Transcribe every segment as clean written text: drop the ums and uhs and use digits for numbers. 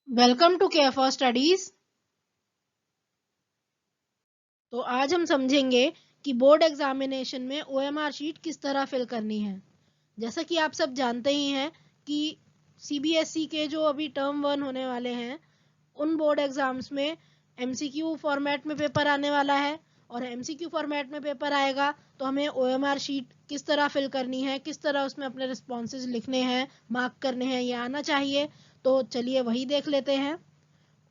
Welcome to care for studies. तो आज हम समझेंगे कि बोर्ड एग्जामिनेशन में ओएमआर शीट किस तरह फिल करनी है। जैसा कि आप सब जानते ही हैं कि सीबीएसई के जो अभी टर्म 1 होने वाले हैं उन बोर्ड एग्जाम्स में एमसीक्यू फॉर्मेट में पेपर आने वाला है और एमसीक्यू फॉर्मेट में पेपर आएगा तो हमें ओएमआर शीट किस तरह फिल करनी है, किस तरह उसमें अपने रिस्पॉन्सेज लिखने हैं, मार्क करने हैं, ये आना चाहिए। तो चलिए वही देख लेते हैं।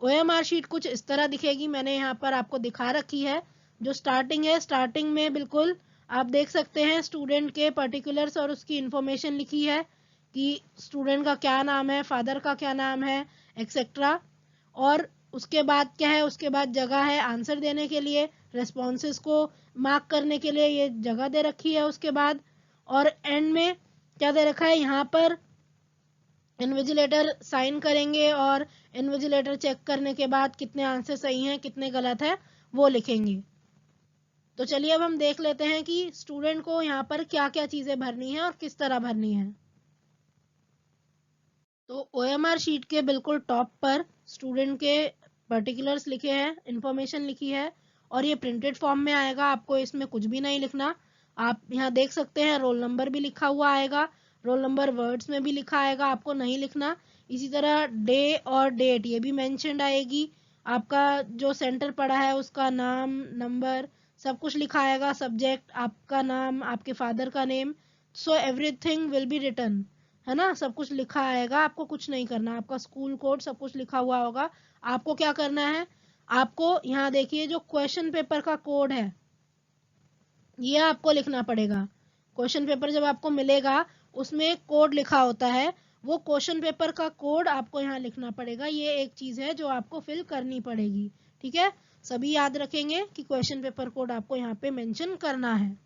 ओएमआर शीट कुछ इस तरह दिखेगी, मैंने यहाँ पर आपको दिखा रखी है। जो स्टार्टिंग है, स्टार्टिंग में बिल्कुल आप देख सकते हैं स्टूडेंट के पर्टिकुलर्स और उसकी इंफॉर्मेशन लिखी है कि स्टूडेंट का क्या नाम है, फादर का क्या नाम है, एक्सेट्रा। और उसके बाद क्या है, उसके बाद जगह है आंसर देने के लिए, रेस्पॉन्सेस को मार्क करने के लिए ये जगह दे रखी है उसके बाद। और एंड में क्या दे रखा है, यहाँ पर इन्विजिलेटर साइन करेंगे और इन्विजिलेटर चेक करने के बाद कितने आंसर सही हैं कितने गलत है वो लिखेंगे। तो चलिए अब हम देख लेते हैं कि स्टूडेंट को यहाँ पर क्या क्या चीजें भरनी है और किस तरह भरनी है। तो ओएमआर शीट के बिल्कुल टॉप पर स्टूडेंट के पर्टिकुलर्स लिखे हैं, इंफॉर्मेशन लिखी है और ये प्रिंटेड फॉर्म में आएगा। आपको इसमें कुछ भी नहीं लिखना। आप यहाँ देख सकते हैं रोल नंबर भी लिखा हुआ आएगा, रोल नंबर वर्ड्स में भी लिखा आएगा, आपको नहीं लिखना। इसी तरह डे और डेट ये भी मेंशन्ड आएगी। आपका जो सेंटर पड़ा है उसका नाम, नंबर, सब कुछ लिखा आएगा। सब्जेक्ट, आपका नाम, आपके फादर का name, so everything will be written, है ना। सब कुछ लिखा आएगा, आपको कुछ नहीं करना। आपका स्कूल कोड सब कुछ लिखा हुआ होगा। आपको क्या करना है, आपको यहाँ देखिए जो क्वेश्चन पेपर का कोड है ये आपको लिखना पड़ेगा। क्वेश्चन पेपर जब आपको मिलेगा उसमें एक कोड लिखा होता है, वो क्वेश्चन पेपर का कोड आपको यहाँ लिखना पड़ेगा। ये एक चीज है जो आपको फिल करनी पड़ेगी, ठीक है। सभी याद रखेंगे कि क्वेश्चन पेपर कोड आपको यहाँ पे मेंशन करना है।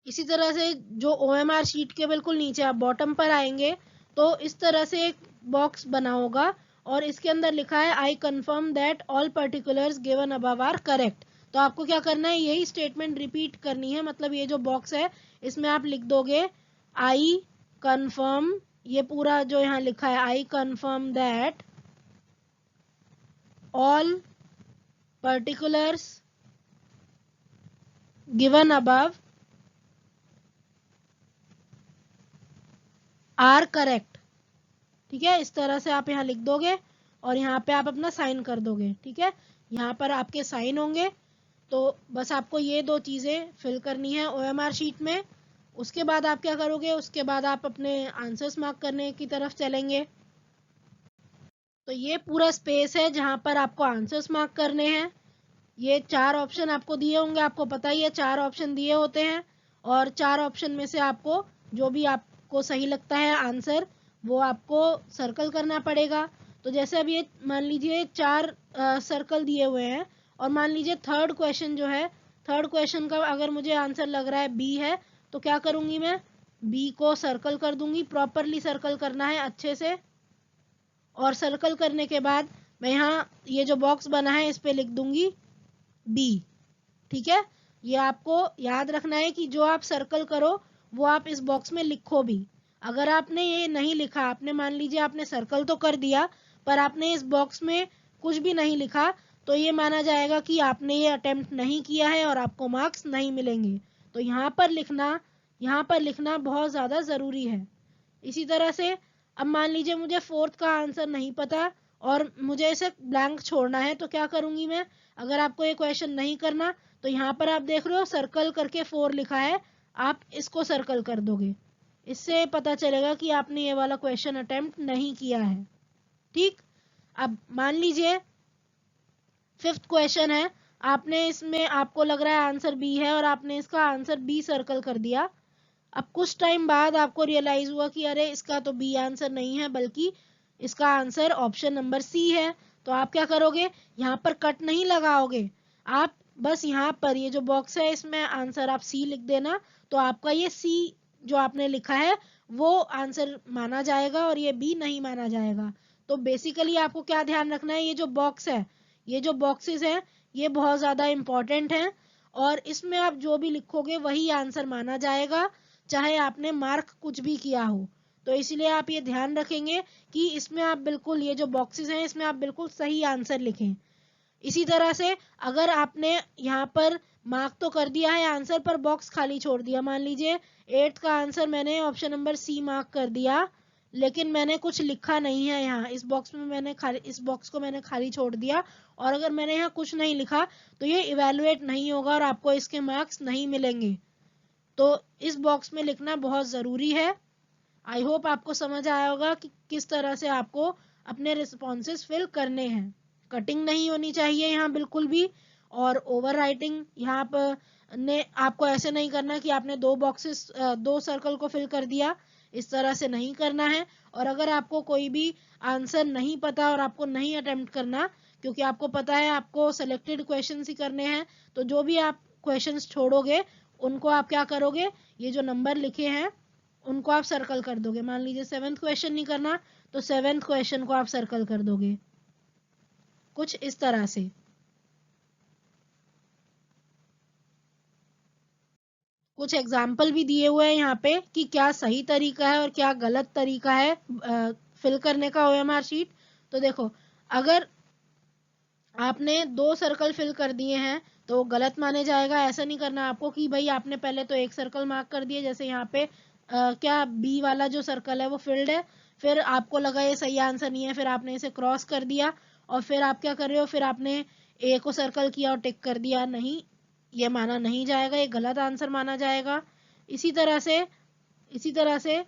इसी तरह से जो ओएमआर शीट के बिल्कुल नीचे आप बॉटम पर आएंगे तो इस तरह से एक बॉक्स बना होगा और इसके अंदर लिखा है I confirm that all particulars given above are correct. तो आपको क्या करना है, यही स्टेटमेंट रिपीट करनी है। मतलब ये जो बॉक्स है इसमें आप लिख दोगे आई कंफर्म, ये पूरा जो यहाँ लिखा है I confirm that all particulars given above are correct. ठीक है, इस तरह से आप यहाँ लिख दोगे और यहाँ पे आप अपना साइन कर दोगे। ठीक है, यहाँ पर आपके साइन होंगे। तो बस आपको ये दो चीज़ें फिल करनी है ओएमआर शीट में। उसके बाद आप क्या करोगे, उसके बाद आप अपने आंसर्स मार्क करने की तरफ चलेंगे। तो ये पूरा स्पेस है जहाँ पर आपको आंसर्स मार्क करने हैं। ये 4 ऑप्शन आपको दिए होंगे, आपको पता ही है 4 ऑप्शन दिए होते हैं और 4 ऑप्शन में से आपको जो भी आपको सही लगता है आंसर वो आपको सर्कल करना पड़ेगा। तो जैसे अब ये मान लीजिए 4 सर्कल दिए हुए हैं और मान लीजिए थर्ड क्वेश्चन जो है, थर्ड क्वेश्चन का अगर मुझे आंसर लग रहा है बी है तो क्या करूँगी, मैं बी को सर्कल कर दूंगी। प्रॉपरली सर्कल करना है अच्छे से और सर्कल करने के बाद मैं यहाँ ये जो बॉक्स बना है इस पे लिख दूंगी बी। ठीक है, ये आपको याद रखना है कि जो आप सर्कल करो वो आप इस बॉक्स में लिखो भी। अगर आपने ये नहीं लिखा, आपने मान लीजिए आपने सर्कल तो कर दिया पर आपने इस बॉक्स में कुछ भी नहीं लिखा तो ये माना जाएगा कि आपने ये अटेम्प्ट नहीं किया है और आपको मार्क्स नहीं मिलेंगे। तो यहाँ पर लिखना बहुत ज़्यादा ज़रूरी है। इसी तरह से अब मान लीजिए मुझे फोर्थ का आंसर नहीं पता और मुझे इसे ब्लैंक छोड़ना है तो क्या करूंगी मैं। अगर आपको ये क्वेश्चन नहीं करना तो यहाँ पर आप देख रहे हो सर्कल करके 4 लिखा है, आप इसको सर्कल कर दोगे। इससे पता चलेगा कि आपने ये वाला क्वेश्चन अटेम्प्ट नहीं किया है। ठीक, अब मान लीजिए फिफ्थ क्वेश्चन है, आपने इसमें आपको लग रहा है आंसर बी है और आपने इसका आंसर बी सर्कल कर दिया। अब कुछ टाइम बाद आपको रियलाइज हुआ कि अरे इसका तो बी आंसर नहीं है बल्कि इसका आंसर ऑप्शन नंबर सी है। तो आप क्या करोगे, यहाँ पर कट नहीं लगाओगे, आप बस यहाँ पर ये जो बॉक्स है इसमें आंसर आप सी लिख देना। तो आपका ये सी जो आपने लिखा है वो आंसर माना जाएगा और ये बी नहीं माना जाएगा। तो बेसिकली आपको क्या ध्यान रखना है, ये जो बॉक्स है, ये जो बॉक्सेस हैं ये बहुत ज़्यादा इंपॉर्टेंट हैं और इसमें आप जो भी लिखोगे वही आंसर माना जाएगा, चाहे आपने मार्क कुछ भी किया हो। तो तो इसलिए आप ये ध्यान रखेंगे कि इसमें आप बिल्कुल ये जो बॉक्सेस हैं इसमें आप बिल्कुल सही आंसर लिखें। इसी तरह से अगर आपने यहाँ पर मार्क तो कर दिया है आंसर पर बॉक्स खाली छोड़ दिया, मान लीजिए 8 का आंसर मैंने ऑप्शन नंबर सी मार्क कर दिया, लेकिन मैंने कुछ लिखा नहीं है यहाँ इस बॉक्स में, मैंने खाली इस बॉक्स को मैंने खाली छोड़ दिया, और अगर मैंने यहाँ कुछ नहीं लिखा तो ये इवेलुएट नहीं होगा और आपको इसके मार्क्स नहीं मिलेंगे। तो इस बॉक्स में लिखना बहुत ज़रूरी है। आई होप आपको समझ आया होगा कि किस तरह से आपको अपने रिस्पॉन्सेस फिल करने हैं। कटिंग नहीं होनी चाहिए यहाँ बिल्कुल भी, और ओवर राइटिंग यहाँ पर ने आपको ऐसे नहीं करना कि आपने दो सर्कल को फिल कर दिया, इस तरह से नहीं करना है। और अगर आपको कोई भी आंसर नहीं पता और आपको नहीं अटेम्प्ट करना, क्योंकि आपको पता है आपको सिलेक्टेड क्वेश्चंस ही करने हैं, तो जो भी आप क्वेश्चंस छोड़ोगे उनको आप क्या करोगे, ये जो नंबर लिखे हैं उनको आप सर्कल कर दोगे। मान लीजिए 7th क्वेश्चन नहीं करना तो 7th क्वेश्चन को आप सर्कल कर दोगे, कुछ इस तरह से। कुछ एग्जाम्पल भी दिए हुए हैं यहाँ पे कि क्या सही तरीका है और क्या गलत तरीका है फिल करने का ओएमआर शीट। तो देखो, अगर आपने 2 सर्कल फिल कर दिए हैं तो गलत माने जाएगा। ऐसा नहीं करना आपको कि भाई आपने पहले तो 1 सर्कल मार्क कर दिए, जैसे यहाँ पे क्या बी वाला जो सर्कल है वो फिल्ड है, फिर आपको लगा ये सही आंसर नहीं है, फिर आपने इसे क्रॉस कर दिया और फिर आप क्या कर रहे हो, फिर आपने ए को सर्कल किया और टिक कर दिया। नहीं, ये माना नहीं जाएगा, ये गलत आंसर माना जाएगा। इसी तरह से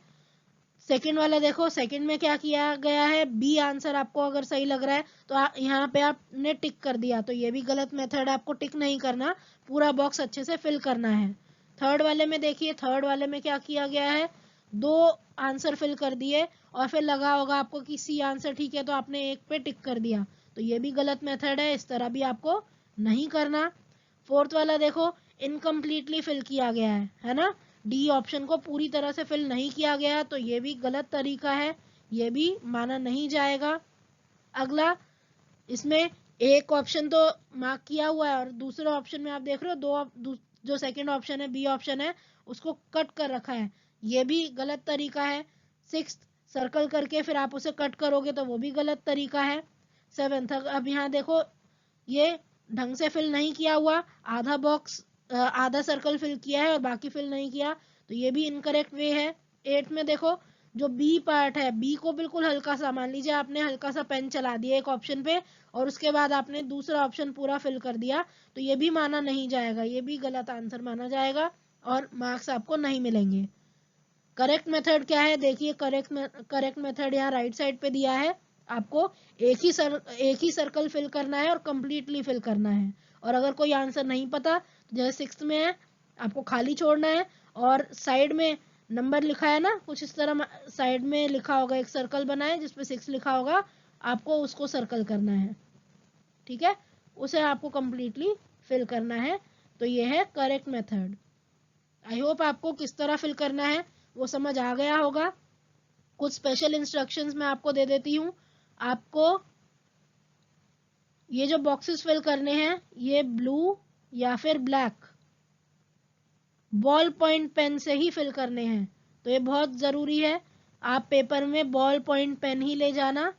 सेकंड वाला देखो, सेकंड में क्या किया गया है, बी आंसर आपको अगर सही लग रहा है तो यहाँ पे आपने टिक कर दिया, तो ये भी गलत मेथड है, आपको टिक नहीं करना, पूरा बॉक्स अच्छे से फिल करना है। थर्ड वाले में देखिए, थर्ड वाले में क्या किया गया है, 2 आंसर फिल कर दिए और फिर लगा होगा आपको कि सी आंसर ठीक है तो आपने एक पे टिक कर दिया, तो ये भी गलत मेथड है, इस तरह भी आपको नहीं करना। फोर्थ वाला देखो, इनकम्प्लीटली फिल किया गया है ना, डी ऑप्शन को पूरी तरह से फिल नहीं किया गया, तो ये भी गलत तरीका है, ये भी माना नहीं जाएगा। अगला, इसमें एक ऑप्शन तो मार्क किया हुआ है और दूसरे ऑप्शन में आप देख रहे हो जो सेकंड ऑप्शन है, बी ऑप्शन है, उसको कट कर रखा है, ये भी गलत तरीका है। 6th सर्कल करके फिर आप उसे कट करोगे तो वो भी गलत तरीका है। 7th, अब यहाँ देखो, ये ढंग से फिल नहीं किया हुआ, आधा बॉक्स आधा सर्कल फिल किया है और बाकी फिल नहीं किया, तो ये भी इनकरेक्ट वे है। 8 में देखो, जो बी पार्ट है, बी को बिल्कुल हल्का सा, मान लीजिए आपने हल्का सा पेन चला दिया एक ऑप्शन पे और उसके बाद आपने दूसरा ऑप्शन पूरा फिल कर दिया, तो ये भी माना नहीं जाएगा, ये भी गलत आंसर माना जाएगा और मार्क्स आपको नहीं मिलेंगे। करेक्ट मेथड क्या है, देखिए करेक्ट मेथड यहाँ राइट साइड पे दिया है, आपको एक ही सर्कल फिल करना है और कंप्लीटली फिल करना है। और अगर कोई आंसर नहीं पता तो जैसे 6th में है, आपको खाली छोड़ना है और साइड में नंबर लिखा है ना, कुछ इस तरह साइड में लिखा होगा, एक सर्कल बना है जिसपे 6 लिखा होगा, आपको उसको सर्कल करना है, ठीक है, उसे आपको कंप्लीटली फिल करना है। तो ये है करेक्ट मेथड। आई होप आपको किस तरह फिल करना है वो समझ आ गया होगा। कुछ स्पेशल इंस्ट्रक्शंस मैं आपको दे देती हूँ। आपको ये जो बॉक्सेस फिल करने हैं, ये ब्लू या फिर ब्लैक बॉल पॉइंट पेन से ही फिल करने हैं, तो ये बहुत ज़रूरी है। आप पेपर में बॉल पॉइंट पेन ही ले जाना,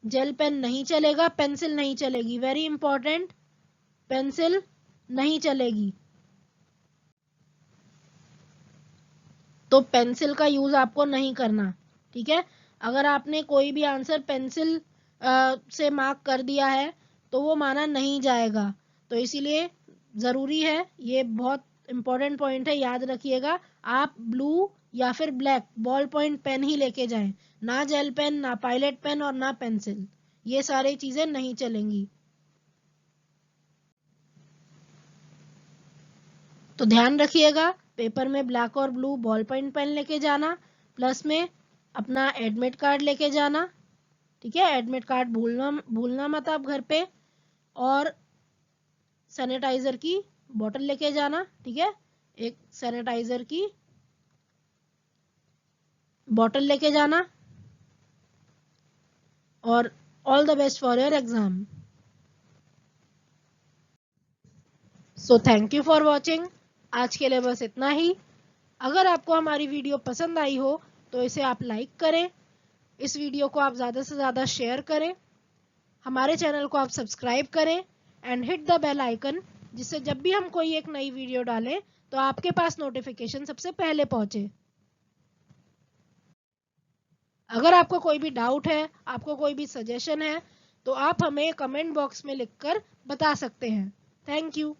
जेल पेन नहीं चलेगा, पेंसिल नहीं चलेगी, वेरी इंपॉर्टेंट, पेंसिल नहीं चलेगी। तो पेंसिल का यूज आपको नहीं करना, ठीक है। अगर आपने कोई भी आंसर पेंसिल से मार्क कर दिया है तो वो माना नहीं जाएगा, तो इसीलिए ज़रूरी है, ये बहुत इंपॉर्टेंट पॉइंट है, याद रखिएगा। आप ब्लू या फिर ब्लैक बॉल पॉइंट पेन ही लेके जाएं, ना जेल पेन, ना पायलट पेन और ना पेंसिल, ये सारी चीज़ें नहीं चलेंगी। तो ध्यान रखिएगा, पेपर में ब्लैक और ब्लू बॉल पॉइंट पेन लेके जाना, प्लस में अपना एडमिट कार्ड लेके जाना, ठीक है, एडमिट कार्ड भूलना मत आप घर पे, और सैनिटाइजर की बोतल लेके जाना, ठीक है, एक सैनिटाइजर की बोतल लेके जाना, और all the best for your exam. So thank you for watching, आज के लिए बस इतना ही। अगर आपको हमारी वीडियो पसंद आई हो तो इसे आप लाइक करें, इस वीडियो को आप ज़्यादा से ज़्यादा शेयर करें, हमारे चैनल को आप सब्सक्राइब करें and hit the bell icon, जिससे जब भी हम कोई एक नई वीडियो डालें तो आपके पास नोटिफिकेशन सबसे पहले पहुंचे। अगर आपको कोई भी डाउट है, आपको कोई भी सजेशन है, तो आप हमें कमेंट बॉक्स में लिखकर बता सकते हैं। Thank you.